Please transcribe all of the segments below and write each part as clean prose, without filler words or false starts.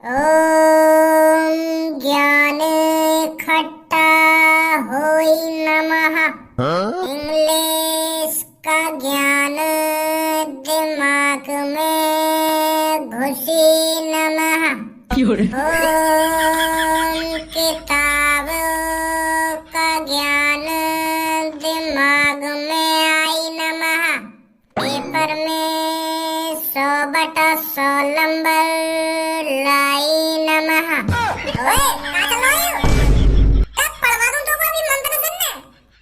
ओम ज्ञाने खट्टा होई नमः। इंग्लिश का ज्ञान दिमाग में घुसी नमः। ओम किताब का ज्ञान दिमाग में आई नमः। पेपर में 100/100 नंबर लाई नमः। ओए कहाँ चल रहे हो? कब पढ़वा दूं तुमको अभी मंत्र सुनने?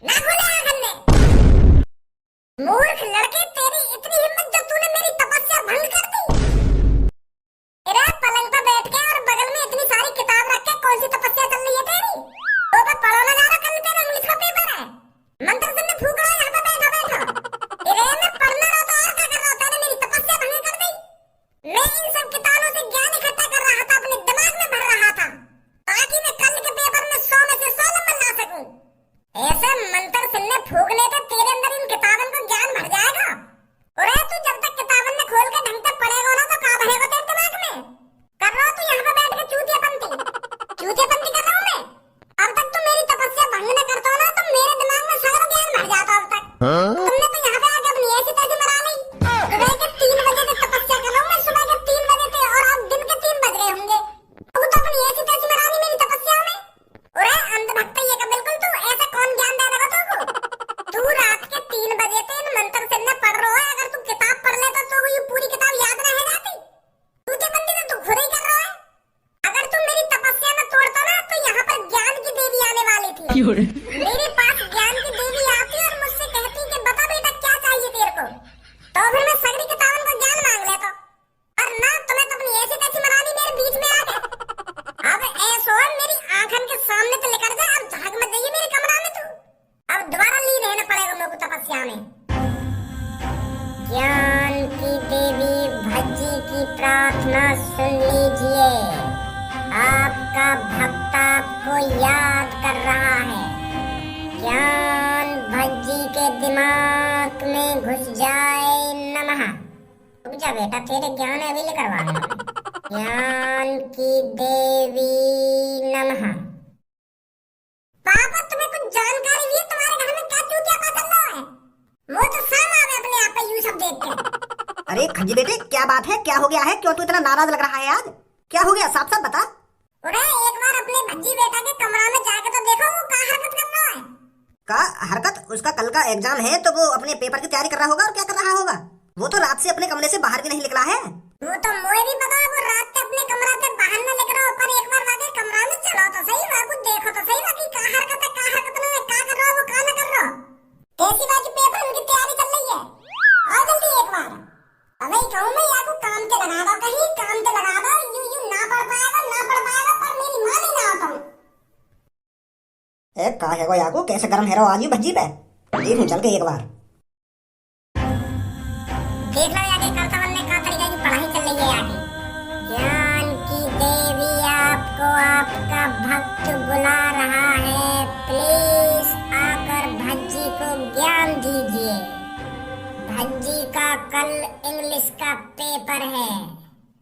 ना खोले आँखन ने। मूर्ख लड़के, तेरी इतनी हिम्मत जब तूने मेरी तपस्या भंग कर दी। तेरा पलंग पर बैठ के और बगल में इतनी सारी किताब रख के कौन सी तपस्या चल रही है तेरी? तो मैं पढ़ो ना जा रहा, कल तेरा इंग्लिश का पेपर है। मंत्र सुनने फूक रहा है यहाँ पे बैठा बैठा। तेरे में पढ़ना रहा तो और क्या कर रहा होता है? मेरी तपस्या भंग कर दी। मैं इन सब किताबों से ज्ञान इकट्ठा कर रहा था, अपने दिमाग में भर रहा था ताकि मैं कल के पेपर में 100 में से 100 नंबर ला सकूं। ऐसे मंत्र सुनने फूकने से तेरे अंदर इन किताबन को ज्ञान भर जाएगा। और तू जब तक किताबन में खोल के ढंग से पढ़ेगा ना तो कहाँ भरेगा तेरे दिमाग में? कर रहा तू यहाँ पे बैठ के चूतियापंती कर रहा हूँ मैं। अब तक तू मेरी तपस्या भंग न करता ना तो मेरे दिमाग में सारा ज्ञान भर जाता अब तक। तुमने तो यहाँ पे आके अपनी ऐसी तैसी मरा ली। सुबह के 3 बजे से तपस्या कर रहा हूँ मैं, सुबह के 3 बजे से, और अब दिन के 3 बज रहे होंगे। तू तो अपनी ऐसी तैसी मरा ली मेरी तपस्या में। और अंधभक्त ये का बिल्कुल तू ऐसा कौन ज्ञान दे देगा तुमको? तू रात के 3 बजे से इन मंत्र सुनने पढ़ रहा है। अगर तू किताब पढ़ लेता तो ये पूरी किताब याद रह जाती। चूतियापंती तो तू खुद ही कर रहा है। अगर तू मेरी तपस्या में तोड़ता ना तो यहाँ पर ज्ञान की देवी आने वाली थी। मेरे पास ज्ञान की देवी आती और मुझसे कहती कि बता बेटा क्या चाहिए तेरे को, तो फिर मैं सगरी किताबन को ज्ञान मांग लेता। और ना तुम्हें तो अपनी ऐसी तैसी मरानी मेरे बीच में आ गए। अब ऐसा मेरी आंखन के सामने तो लेकर जा, अब झाग मत जाइए मेरे कमरा में तू। अब दोबारा लीन रहना पड़ेगा मेरे को तपस्या में। ज्ञान की देवी भज्जी की प्रार्थना सुन लीजिए। आपका भक्त आपको याद कर रहा है। ज्ञान भज्जी के दिमाग में घुस जाए नमः। रुक जा बेटा, तेरे ज्ञान अभी ले करवा रहा। ज्ञान की देवी नमः। पापा तुम्हें कुछ जानकारी हुई? तुम्हारे घर में क्या चूतियापा चल रहा है? वो तो साम आ गए अपने आप पे यूं सब देख के। अरे खज्जी बेटे, क्या बात है? क्या हो गया है? क्यों तू इतना नाराज लग रहा है आज? क्या हो गया? साफ साफ बता। अरे एक बार अपने भज्जी बेटा के कमरा में जाके तो देखो वो क्या हरकत कर रहा है। का हरकत? उसका कल का एग्जाम है तो वो अपने पेपर की तैयारी कर रहा होगा। और क्या कर रहा होगा? वो तो रात से अपने कमरे से बाहर भी नहीं निकला है। वो तो मुझे भी पता है, वो रात से अपने कमरा से बाहर न निकला। पर एक बार वाके कमरा में चलो तो सही, वहाँ कुछ देखो तो सही कि क्या हरकत है, क्या हरकत नहीं है, क्या कर रहा है वो, क्या न कर रहा। कैसी बात पेपर उनकी तैयारी चल रही है। आओ जल्दी एक बार। अबे कहूँ मैं या को काम पे लगा दो, कहीं काम पे लगा दो। यूं ना पढ़ पाएगा पर मेरी माँ नहीं ना आता। ए का है वो याकू? कैसे गरम है रो आज भज्जी पे? देखूं चल के एक बार। देख लो आगे कल तवन ने कहा तरीका की पढ़ाई चल रही है आगे। ज्ञान की देवी आपको आपका भक्त बुला रहा है। प्लीज आकर भज्जी को ज्ञान दीजिए। भज्जी का कल इंग्लिश का पेपर है।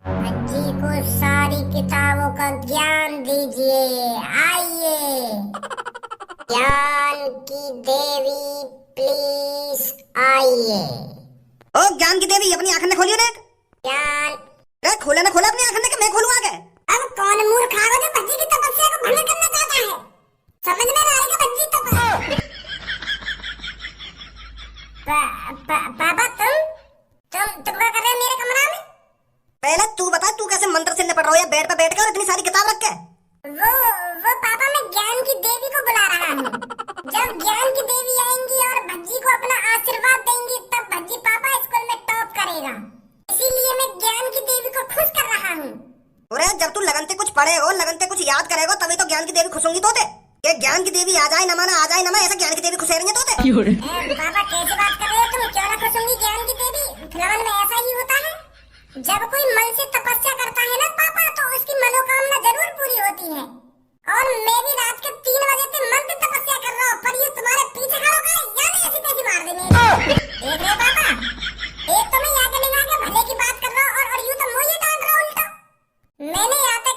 भज्जी को सारी किताबों का ज्ञान दीजिए। आइए ज्ञान की देवी प्लीज आइए। ओ ज्ञान की देवी, अपनी आंखें खोलियो देख। ज्ञान खोले ना खोले अपनी आंखें कि मैं खोलूं आगे? अब कौन मूर्ख आ गया जो भज्जी की तपस्या को भंग करना चाहता है? समझ में आ रही है भज्जी तपस्या। पापा तुम क्या कर रहे हो मेरे कमरा में? पहले तू बता, तू कैसे मंत्र सुनने पड़ रहा है बेड पे बैठ के और इतनी सारी किताब रख के? वो पापा मैं ज्ञान की देवी को बुला रहा हूँ। जब ज्ञान की देवी आएंगी और भज्जी को अपना आशीर्वाद देंगी तब भज्जी पापा स्कूल में टॉप करेगा। इसीलिए मैं ज्ञान की देवी को खुश कर रहा हूँ। अरे जब तू लगन से कुछ पढ़ेगा, लगन से कुछ याद करेगा तभी तो ज्ञान की देवी खुश होंगी तोते। कि ज्ञान की देवी आ जाए न आ जाए न ऐसा ज्ञान की देवी खुश रहेंगे तोते। पापा कैसे बात कर रहे हो तुम? क्यों ना खुश होंगी ज्ञान की देवी? फिलहाल में ऐसा ही होता है। जब कोई मन से तपस्या करता है ना पापा तो उसकी मनोकामना जरूर पूरी होती है। और मैं भी रात के 3 बजे से मन से तपस्या कर रहा हूँ, पर ये तुम्हारे पीछे खड़ा होगा या नहीं ऐसी तैसी मार देंगे। देख रहे पापा, एक तो मैं यहाँ के निगाह के भले की बात कर रहा हूँ और यूं तो मुझे डांट रहा हूँ उल्टा। मैंने यहाँ तक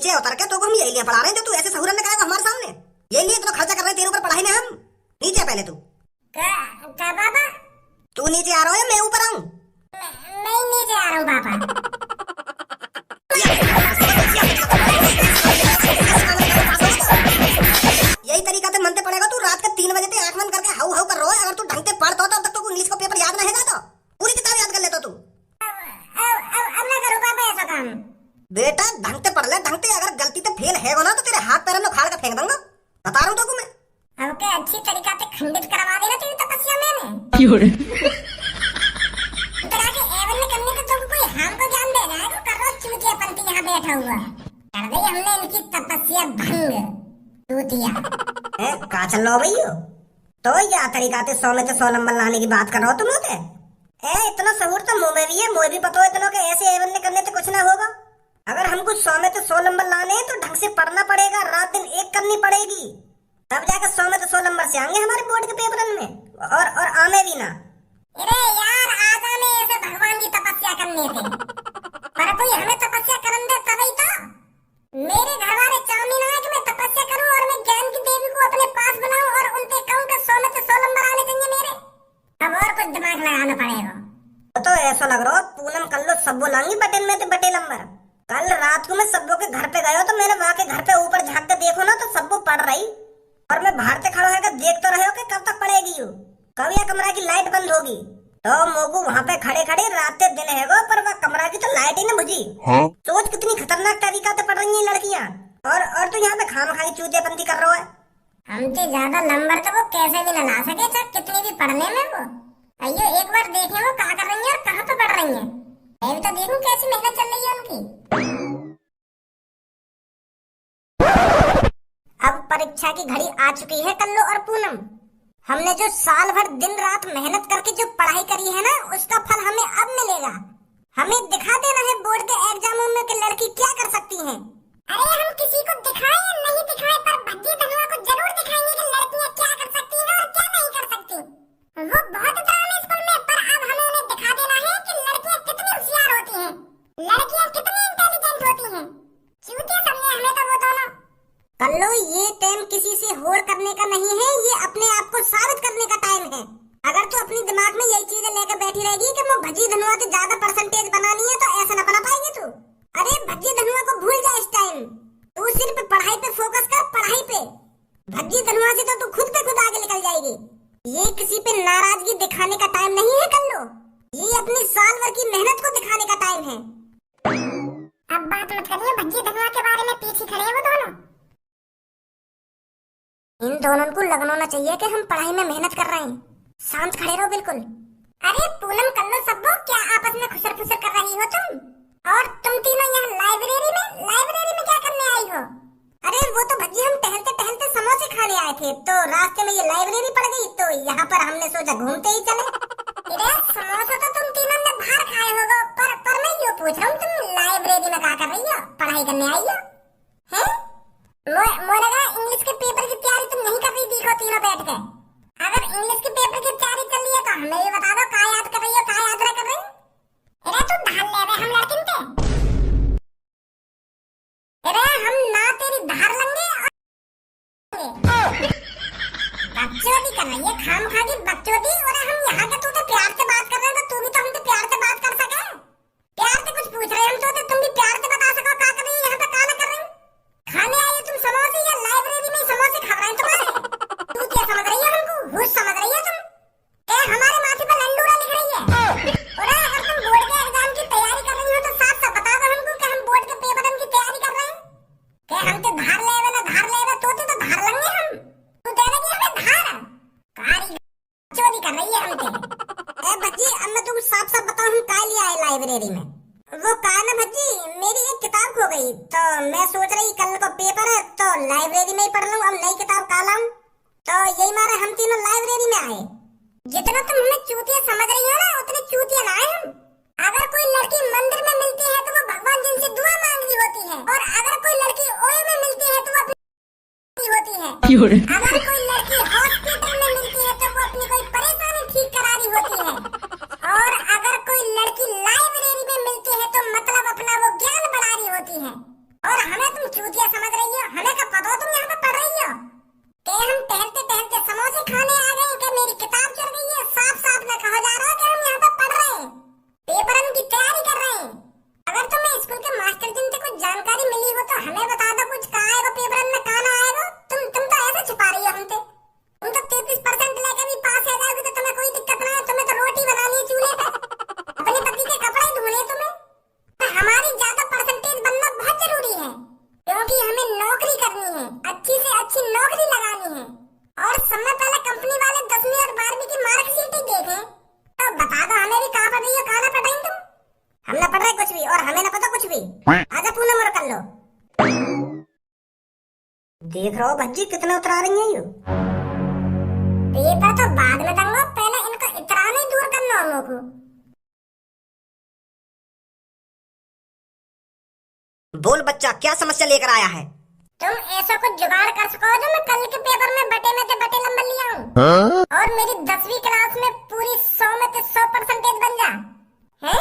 नीचे उतर के तो हम यही लिए पढ़ा रहे हैं जो तू ऐसे सहूरन में करेगा हमारे सामने। यही लिए इतना खर्चा कर रहे हैं तेरे ऊपर पढ़ाई में हम। नीचे पहले तू का पापा? तू नीचे आ रहा है मैं ऊपर आऊं? मैं नीचे आ रहा हूँ पापा। यही तरीका से मनते पड़ेगा। तू रात के 3 बजे तक आंख बंद करके हाउ हाउ कर रो। अगर तू ढंग से पढ़ता तब तक तो इंग्लिश का पेपर याद नहीं जाता। पूरी किताब याद कर लेता तू। अब ना करो पापा ऐसा काम। बेटा ढंग से पढ़ ले, ढंग से। अगर गलती से फेल है ना तो तेरे हाथ पैर में उखाड़ के फेंक दूंगा, बता रहा हूँ तो मैं। अब के अच्छी तरीका से खंडित करवा देना तेरी तपस्या मैंने। तेरा के एवन में करने तो तुम कोई हमको जान दे रहा है तो कर रो चूतिया पंती यहाँ बैठा हुआ। कर दे हमने इनकी तपस्या भंग चूतिया। कहाँ चल रहा हो भैया? तो या तरीका से 100 में से 100 नंबर लाने की बात कर रहा हो तुम होते? इतना सहूर तो मुंह में भी है, मुझे भी पता है इतना के ऐसे एवन करने से कुछ ना होगा। अगर हमको 100 में से 100 नंबर लाने हैं तो ढंग से पढ़ना पड़ेगा, रात दिन एक करनी पड़ेगी, तब जाकर 100 में से 100 नंबर से आएंगे हमारे बोर्ड के पेपर में। और आमे भी ना। अरे यार आजा में ऐसे भगवान की तपस्या करने से पर कोई हमें तपस्या करने दे तभी तो। मेरे घर वाले चाहते ना कि मैं तपस्या करूं और मैं ज्ञान की देवी को अपने पास बनाऊं और उनसे कहूं कि 100 में से 100 नंबर आने चाहिए मेरे। अब और कुछ दिमाग लगाना पड़ेगा। तो ऐसा लग रहा पूनम कल लो सब बोलांगी बटन में तो बटे नंबर। कल रात को मैं सबो के घर पे गया तो मैंने वहाँ के घर पे ऊपर झाँक के देखो ना तो सबो पढ़ रही और मैं बाहर से खड़ा होकर देख तो रहे हो कि कब तक पढ़ेगी यू, कब यह कमरा की लाइट बंद होगी। तो मोगू वहाँ पे खड़े खड़े रात दिन है गो पर वह कमरा की तो लाइट ही न बुझी। सोच कितनी खतरनाक तरीका से पढ़ रही है लड़कियाँ। और तू यहाँ पे खामखा की चूतियापंती कर रहा है। हमसे ज्यादा नंबर तो वो कैसे भी न ला सके चाहे कितनी भी पढ़ने में वो। आइयो एक बार देखें वो क्या कर रही है और कहाँ पे पढ़ रही है। मैं भी तो देखूं कैसी मेहनत चल रही है उनकी। अब परीक्षा की घड़ी आ चुकी है कल्लू और पूनम। हमने जो साल भर दिन रात मेहनत करके जो पढ़ाई करी है ना उसका फल हमें अब मिलेगा। हमें दिखा देना है बोर्ड के एग्जामों में कि लड़की क्या कर सकती है। अरे हम किसी को दिखाए या नहीं दिखाए पर भज्जी धनुआ को जरूर दिखाएंगे कि लड़कियां क्या कर सकती हैं और क्या नहीं कर सकती। वो बहुत डरावने स्कूल में पर अब हमें उन्हें दिखा देना है कि लड़कियां कितनी होशियार होती हैं, लड़कियां कितनी इंटेलिजेंट होती हैं। चूतिया समझे हमें तो वो दोनों। कल्लो ये टाइम किसी से होड़ करने का नहीं है, ये अपने आप को साबित करने का टाइम है। अगर तू अपने दिमाग में यही चीजें लेकर बैठी रहेगी कि मैं भज्जी धनुआ से ज्यादा परसेंटेज बनानी है तो ऐसा न बना पाएगी तू। अरे भज्जी धनुआ को भूल जा इस टाइम, तू सिर्फ पढ़ाई पे फोकस कर, पढ़ाई पे। भज्जी धनुआ से तो तू खुद पे खुद आगे निकल जाएगी। ये किसी पे नाराजगी दिखाने का टाइम नहीं है कल्लो, ये अपनी साल भर की मेहनत को दिखाने का टाइम है। अब बात मत करिए भज्जी धनुआ के बारे में, पीछे खड़े हैं वो दोनों। इन दोनों को लगना होना चाहिए कि हम पढ़ाई में मेहनत कर रहे हैं। शांत खड़े रहो बिल्कुल। अरे पूनम कल्लो सब्बो क्या आपस में खुसर फुसर कर रही हो तुम? और तुम तीनों यहाँ लाइब्रेरी में क्या करने आई हो? अरे वो तो भज्जी हम टहलते टहलते समोसे खाने आए थे तो रास्ते में ये लाइब्रेरी पड़ गई तो यहाँ पर हमने सोचा घूमते ही चले। अरे समोसा तो तुम तीनों ने बाहर खाए होगा पर मैं ये पूछ रहा हूँ तुम लाइब्रेरी में क्या कर रही हो? पढ़ाई करने आई हो? मुझे लगा इंग्लिश के पेपर की तैयारी तुम नहीं कर रही देखो तीनों बैठ के। अगर इंग्लिश के पेपर की तैयारी चल रही है तो हमें ये बता दो क्या याद कर रही हो, क्या याद कर रही हो? अरे तू ढाल ले रहे हम लड़किन पे। अरे हम ना तेरी धार लेंगे बकचोदी कर रही है खामखा की बकचोदी। और हम यहाँ के तू तो प्यार से बात कर रहे हैं तो तू भी तो हमसे प्यार से बात कर सके। प्यार से कुछ पूछ रहे हैं हम तो तुम भी प्यार से बता सको क्या कर रही है यहाँ पे, क्या ना कर रही है। खाने आए तुम समोसे या लाइब्रेरी में समोसे खा रहे हैं तुम्हारे? तू क्या समझ रही है हमको? होश समझ रही है तुम? क्या हमारे माथे पर लंडूरा लिख रही है? और अगर तुम बोर्ड के एग्जाम की तैयारी कर रही हो तो साफ साफ बता दो हमको कि हम बोर्ड के पेपर की तैयारी कर रहे हैं। क्या हम तो धार लेवे ना धार लेवे तो धार लेंगे हम। तू दे देगी हमें धार? कारी चोरी कर रही है हमसे। ए भज्जी अब मैं तुम साफ साफ बताऊं हम क्या लिया है लाइब्रेरी में। वो कहा ना भज्जी मेरी एक किताब खो गई तो मैं सोच रही कल को पेपर है तो लाइब्रेरी में ही पढ़ लूं, अब नई किताब कहाँ लाऊं। तो यही मारे हम तीनों लाइब्रेरी में आए। जितना तुम हमें चूतिया समझ रही हो ना उतनी चूतिया ना है हम। अगर कोई लड़की मंदिर में मिलती है तो वो भगवान जिनसे दुआ मांग रही होती है और अगर कोई लड़की ओए में मिलती है तो वो अपनी होती है। अगर कोई लड़की हॉस्पिटल में मिलती है तो वो अपनी कोई परेशानी ठीक करा रही होती है और अगर कोई लड़की लाइब्रेरी में मिलती है तो मतलब अपना वो ज्ञान बढ़ा रही होती है। और हमें तुम चूतिया समझ रही हो? हमें क्या पता तुम यहाँ पे पढ़ रही हो? कि हम टहलते टहलते समोसे खाने आ गए कि मेरी किताब चल गई है? साफ साफ ना कहा जा रहा है कि हम यहाँ पे पढ़ रहे हैं, पेपर की तैयारी कर रहे हैं। अगर तुम्हें स्कूल के मास्टर जी से कुछ जानकारी मिली हो तो हमें बता दो, कुछ कहा आएगा पेपर में, कहा ना आएगा। तुम तो ऐसे छुपा रही हो हमसे। तुम तो 33% लेके भी पास हो जाओगे तो तुम्हें कोई दिक्कत ना है। तुम्हें तो रोटी बनानी है चूल्हे पे, अपने पति के कपड़े धोने हैं तुम्हें। तो हमारी ज्यादा परसेंटेज बनना बहुत जरूरी है, क्योंकि हमें नौकरी करनी है, अच्छी से अच्छी नौकरी लगानी है। और समय पहले कंपनी वाले 10वीं और 12वीं की मार्कशीट ही देखें। तो बता दो हमें भी कहाँ पढ़ रही हो, कहाँ ना पढ़ रही तुम? हम ना पढ़ रहे कुछ भी और हमें ना पता कुछ भी। आजा पूनम और कर लो। देख रहे हो भज्जी कितना उतरा रही है ये। पेपर तो बाद में दूंगा, पहले इनका इतराने दूर करना हम लोग को। बोल बच्चा, क्या समस्या लेकर आया है? तुम ऐसा कुछ जुगाड़ कर सको जो मैं कल के पेपर में बटे में से बटे नंबर लिया हूँ और मेरी 10वीं क्लास में पूरी 100 में से 100% बन जा। है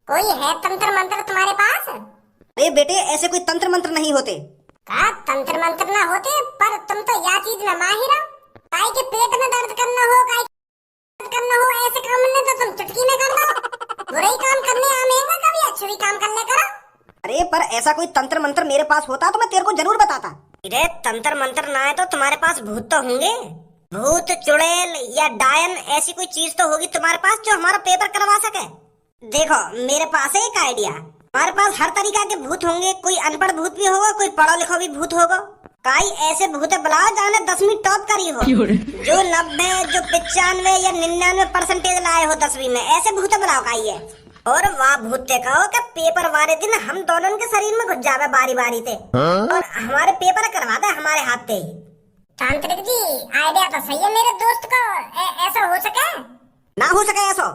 कोई है तंत्र मंत्र तुम्हारे पास? अरे बेटे, ऐसे कोई तंत्र मंत्र नहीं होते। का तंत्र मंत्र ना होते, पर तुम तो या चीज में माहिर हो। काई के पेट में दर्द करना हो, काई करना हो, ऐसे काम में तो तुम चुटकी में कर दो। बुरे काम करने आमेगा, कभी अच्छे भी काम करने करो। अरे पर ऐसा कोई तंत्र मंत्र मेरे पास होता तो मैं तेरे को जरूर बताता। अरे तंत्र मंत्र ना है तो तुम्हारे पास भूत तो होंगे। भूत, चुड़ैल या डायन, ऐसी कोई चीज तो होगी तुम्हारे पास जो हमारा पेपर करवा सके। देखो मेरे पास है एक आइडिया। हमारे पास हर तरीका के भूत होंगे। कोई अनपढ़ भूत भी होगा, कोई पढ़ा लिखा भी भूत होगा। काई ऐसे भूत बुलाओ जाने 10वीं टॉप करी हो, जो 90, जो 95 या 99% लाए हो 10वीं में। ऐसे भूत बुलाओ काई है। और वाह भूते कहो कि पेपर वाले दिन हम दोनों के शरीर में घुस जावे बारी बारी से और हमारे पेपर करवा दे हमारे हाथ से ही। तांत्रिक जी आइडिया तो सही है मेरे दोस्त को। ऐसा हो सके? ना हो सके ऐसा।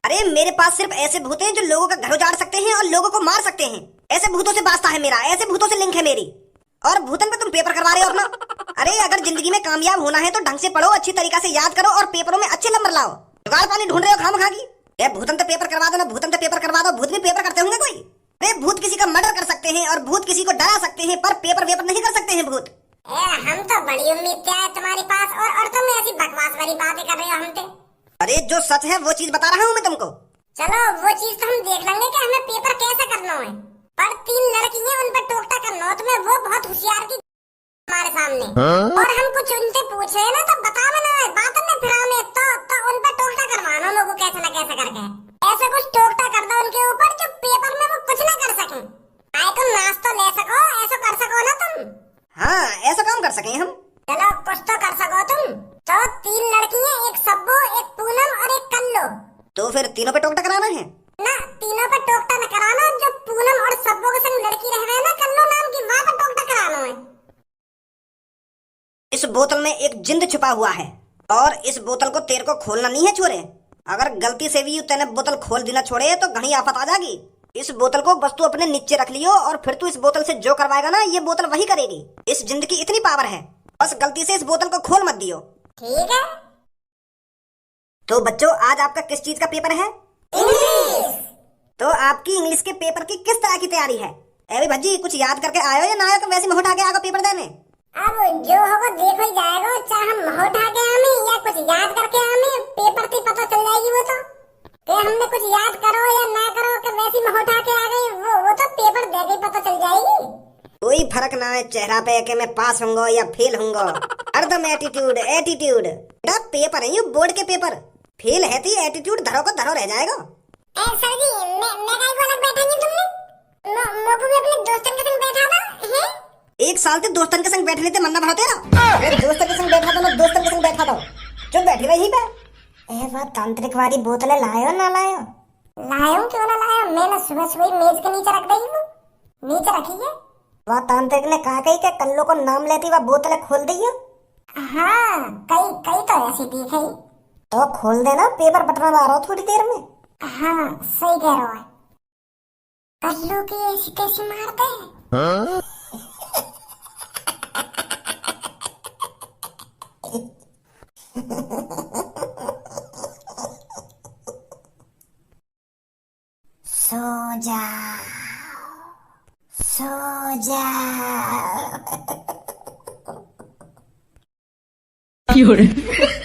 अरे मेरे पास सिर्फ ऐसे भूत हैं जो लोगों का घर उजाड़ सकते हैं और लोगों को मार सकते हैं। ऐसे भूतों से वास्ता है मेरा, ऐसे भूतों से लिंक है मेरी। और भूतन पे तुम पेपर करवा रहे हो अपना। अरे अगर जिंदगी में कामयाब होना है तो ढंग से पढ़ो, अच्छी तरीका से याद करो और पेपरों में अच्छे नंबर लाओ। जुगाड़ पानी ढूंढ रहे हो खाम खागी। ये भूतन तो पेपर करवा दो ना, भूतन तो पेपर करवा दो। भूत भी पेपर करते होंगे कोई। अरे भूत किसी का मर्डर कर सकते हैं और भूत किसी को डरा सकते हैं, पर पेपर वेपर नहीं कर सकते हैं भूत। हम तो बड़ी उम्मीद क्या है तुम्हारे पास, और तुम ऐसी बकवास वाली बातें कर रहे हो हमसे। अरे जो सच है वो चीज बता रहा हूँ मैं तुमको। चलो वो चीज तो हम देख लेंगे कि हमें पेपर कैसे करना है, पर 3 लड़कियां उन पर टोकता करना हो तुम्हें, वो बहुत होशियार की हमारे सामने। और हम कुछ उनसे पूछ रहे हैं ना तो बताओ ना, बात में फिर हमें तो उन पर टोकता करवाना लोगों कैसे ना कैसे करके। ऐसा कुछ टोकता कर दो उनके ऊपर जो पेपर में वो कुछ ना कर सके। आए तुम नाच तो ले सको, ऐसा कर सको ना तुम। हाँ ऐसा काम कर सके हम। चलो कुछ तो कर सको तुम। तो 3 लड़कियां, एक सब्बू, एक पूनम और एक कल्लू। तो फिर तीनों पे टोकटा कराना है ना? तीनों पे टोकटा न कराना, जो पूनम और सब्बू के संग लड़की रह ना कल्लू नाम की, वहां पे टोकटा कराना है। इस बोतल में एक जिंद छुपा हुआ है और इस बोतल को तेरे को खोलना नहीं है छोरे। अगर गलती से भी तेने बोतल खोल देना छोड़े तो घनी आफत आ जाएगी। इस बोतल को बस तू अपने नीचे रख लियो और फिर तू इस बोतल से जो करवाएगा ना ये बोतल वही करेगी। इस जिंद की इतनी पावर है, बस गलती से इस बोतल को खोल मत दियो। ठीक है। तो बच्चों आज आपका किस चीज का पेपर है? इंग्लिश। तो आपकी इंग्लिश के पेपर की किस तरह की तैयारी है? अरे भज्जी कुछ याद करके आयो या ना आयो, वैसे में उठा के आगे पेपर देने? अब जो होगा देखो ही जाएगा, चाहे हम उठा के आने या कुछ याद करके आने, पेपर से पता चल जाएगी वो तो। कि हमने कुछ याद करो या ना करो कि वैसी में उठा के आ गए, वो तो पेपर दे के पता चल जाएगी। कोई फर्क ना है चेहरा पे कि मैं पास होऊंगा या फेल होऊंगा। हरदम एटीट्यूड एटीट्यूड। बेटा पेपर है ये बोर्ड के पेपर, फेल है तो एटीट्यूड धरो को धरो रह जाएगा। सर जी मैं काहे को अलग बैठेंगे तुमने? मोको भी अपने दोस्तन के संग बैठा था है। एक साल से दोस्तन के संग बैठने ते मन्ना भरा तेरा। अरे दोस्तन के संग बैठा था ना, दोस्तन के संग बैठा था, चुप बैठी रही पे। ए वो तांत्रिक वाली बोतलें लायो ना लायो? लायो क्यों ना लायो, मैंने सुबह सुबह मेज के नीचे रख दी हूँ, नीचे रखी है। वह तांत्रिक ने कहा कही के कल्लू को नाम लेती वह बोतलें खोल दी हो। हाँ कई कई तो ऐसी दिख है। तो खोल देना, पेपर बटना आ रहा हो थोड़ी देर में। हाँ सही कह रहा है। कल्लू की ऐसी कैसी मारते हैं? सो जाओ, सो सो जा। 有人。